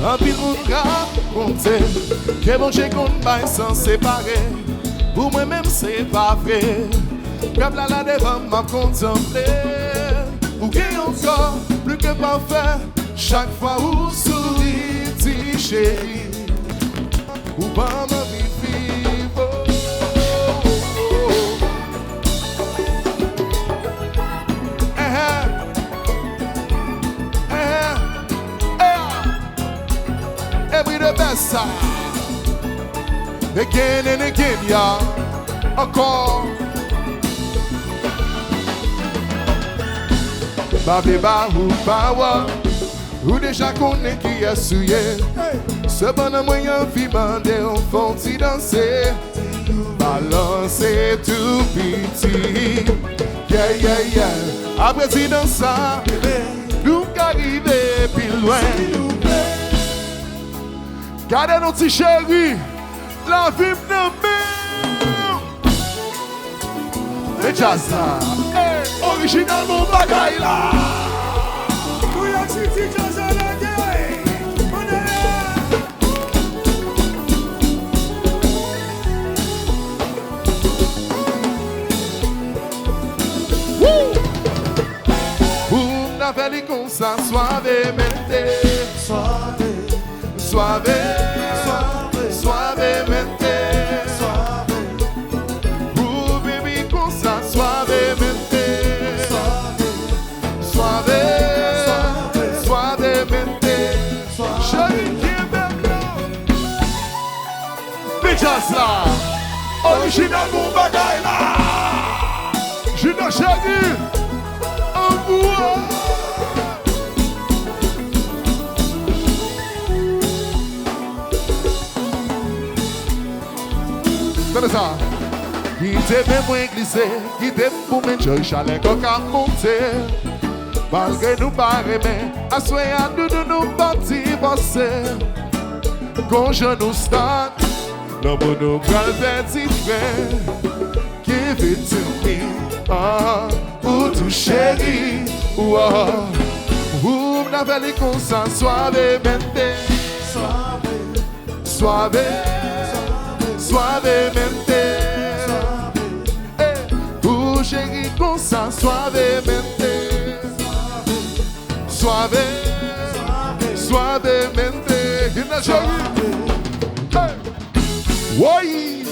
un pile moun raconte que bon Dieu qu'on baille sans séparer. Pour moi-même c'est pas vrai. Comme la devant m'a contemplé. Ou qui encore plus que parfait. Chaque fois où sourit, dit chérie. Ou pas ma vie vive. Every the best side. Again and again, y'all. Encore. Babeba ou bawa. Ou déjà connaît qui est souillé. Ce bonhomme moyen vivant des enfants qui danser. Balancer tout petit. Yeah, yeah, yeah. Après si dans ça, nous arrivons plus loin. Gardez nos petits chéris, la vie me mais jazz là, original mon bagaille là. Vous n'avez comme ça, suavemente, suave, suavemente, vous baby comme ça, suavemente, suave, suavemente, chérie qui est belle, bitches là, original mon bagaille là, je n'ai chérie, un bois. Ça. Qui t'aime moins glissé, qui t'aime pour m'enjoy chalet qu'on a monté. Malgré nous pas aimer, à soyer à nous partir passer. Quand je nous start, l'homme nous prend le petit frère. Give it to me, ou tout chéri, ou n'avez les consents, suavemente, suave. Suavemente, tu chérie comme ça, suavemente, suave, suavemente, il a chérie, oui,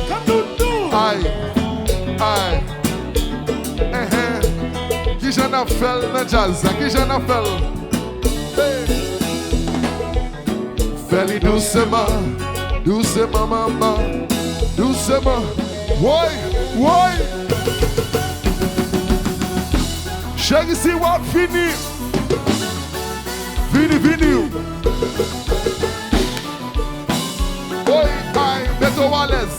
Kandoudou, aïe, aïe, qui j'en a fait le jazz, qui j'en a fait, fais-le doucement. Doucement, maman, doucement, ouais, ouais. Chérie, si on finit, fini. Ouais, aïe, mets-toi à l'aise.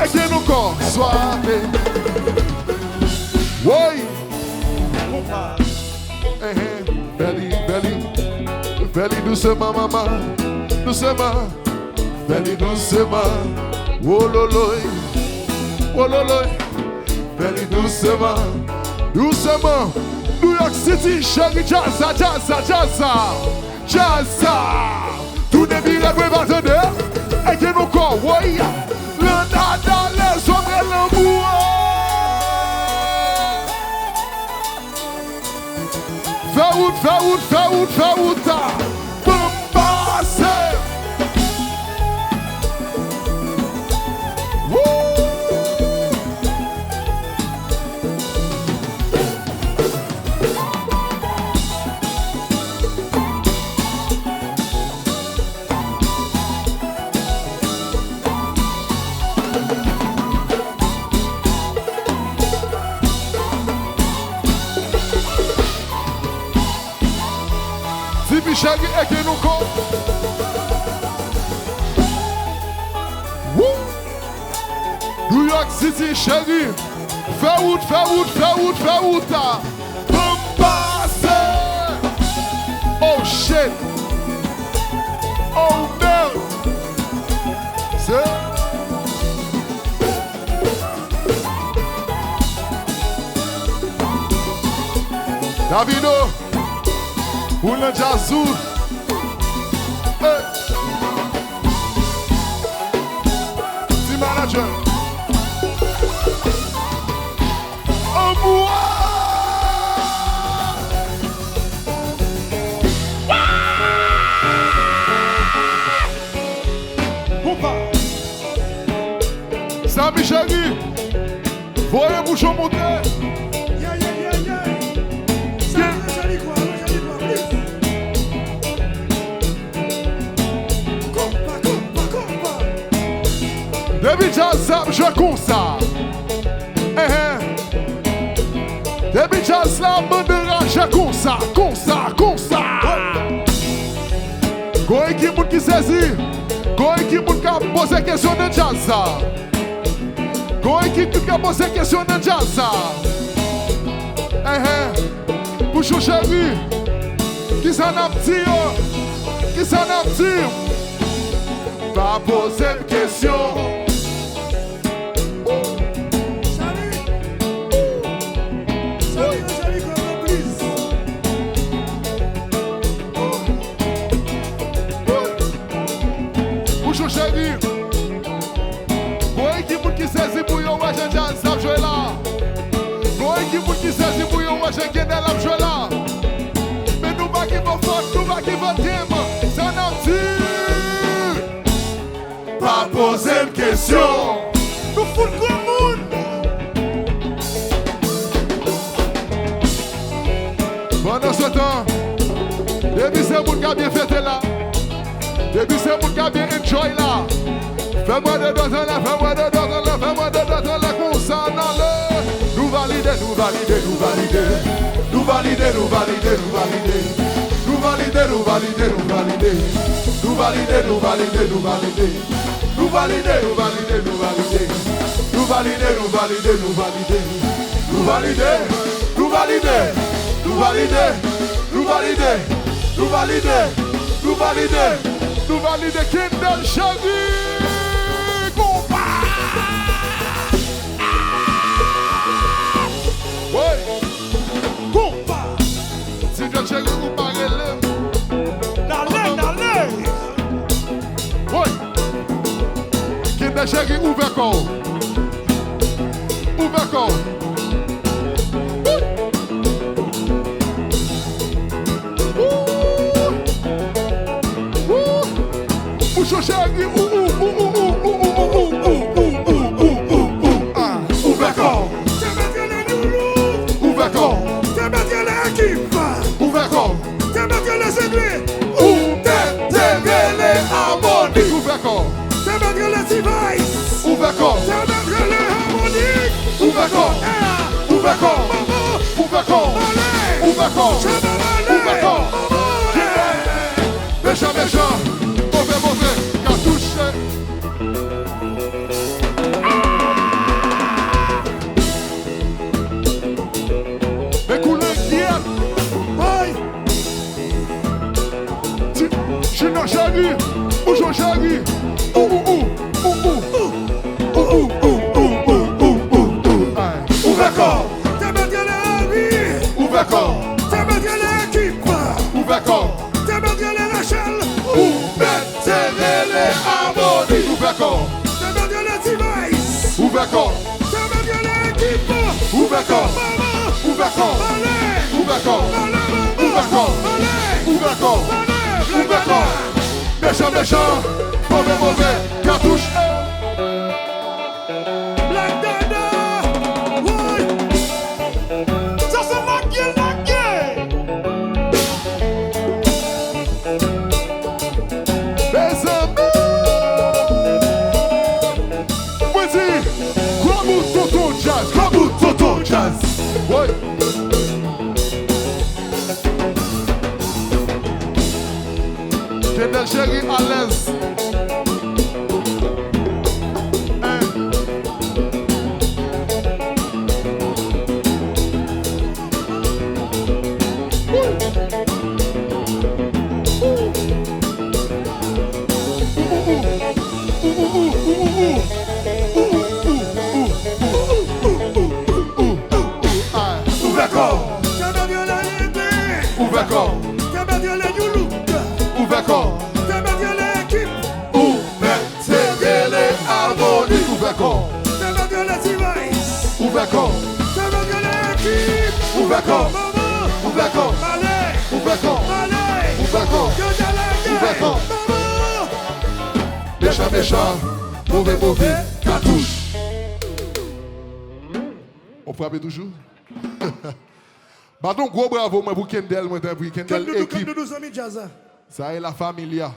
Et que nous corps, suave. Ouais. Fais-le doucement, maman, doucement, fais-le doucement, wololoy, fais-le doucement, doucement, New York City, chérie, jazza, tout n'est bien préparé, et que nous corps, ouais, l'un dans les hommes et l'amour. Fais route, Bombassé. Chérie, et que nous compte. New York City, chérie. Fais route. Bombassé. Oh shit. Oh merde. C'est. Davido, ou le jazzou. Hey. Si manager. Oh, moi. Konpa. Sami chéri, voyez bouchon monter. Depuis jazz, je comme ça. Depuis jazz, la bandera, je comme ça. Quand Ekip qui saisit, quand Ekip qui a posé question de jazz. Quand Ekip qui a posé question de jazz. Pour chou chéri, qui s'en a petit, qui s'en a petit. Pas poser de question. Chéri, boy qui bout qui saisit pour yon ouais j'ai jazz à jouer là. Boy qui bout qui saisit pour yon ouais j'ai gagné à jouer là. Mais nous pas qui va fuck, nous pas qui va game. Ça n'a dit. Pas poser une question. Nous fout le monde. Pendant ce temps, depuis c'est mon gars bien fêté là. Depuis c'est mon gars bien enjoy là. Fais-moi de deux ans là, fais-moi de deux ans là, fais-moi de deux ans là, comme ça dans le. Nous valider, nous valider, nous valider. Nous valider, nous valider, nous valider. Nous valider, nous valider, nous valider. Nous valider, nous valider, nous valider. Nous valider, nous valider, nous valider. Nous valider, nous valider, nous valider. Nous valider, nous valider. Nous valider, nous valider. Nous valider, nous valider. Nous valider Kindle Shaggy Konpa. Oui Konpa. Si je check ou pas N'allez Oui Kindle Shaggy ouvert corps. Ouvert corps. Chéri, ouvert corps. C'est mettre les loulous. Ouvert corps. C'est mettre les Ekip. Ouvert corps. C'est mettre les aiguilles. Ouvert les harmoniques. Ouvert corps. C'est mettre les devices. Ouvert corps. C'est mettre les harmoniques. Ouvert corps. Ouvert corps. Ouvert corps. Ouvert corps. Ouvert corps. Méchant, méchant. Mauvais. Chéri, bouchon chéri. Ouvert corps. T'es mettre les ouvert corps. T'es mettre les Ekip. Ouvert corps. T'es mettre les Rachel. Ouvert les harmonies. Ouvert corps. T'es mettre les devices. Ouvert corps. T'es mettre les Ekip. Ouvert corps. Ouvert corps. Ouvert corps. Ouvert corps. Ouvert corps. Ouvert corps. Méchant, méchant, mauvais, cartouche. Black Dada, oui. Ça c'est maquillé. Mes amis. Vas-y, gros bout toto jazz, oui. Kendall chéri à l'aise. Ouvert corps. Méchant, mauvais, cartouche. On frappe toujours. Bah donc gros bravo moi pour Kendall, moi pour Kendall Ekip. Ça est la familia.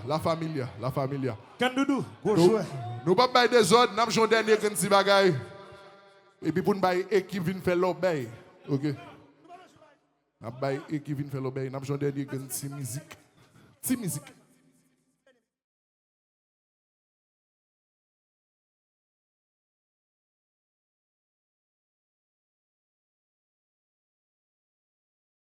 Kandoudou, gros choix. Nous pas bailler des ordres, nous avons dernier petit bagaille. Et puis pour nous bailler Ekip vient faire l'obéi. OK. Nous bailler Ekip vient faire l'obéi, nous avons dernier petit musique.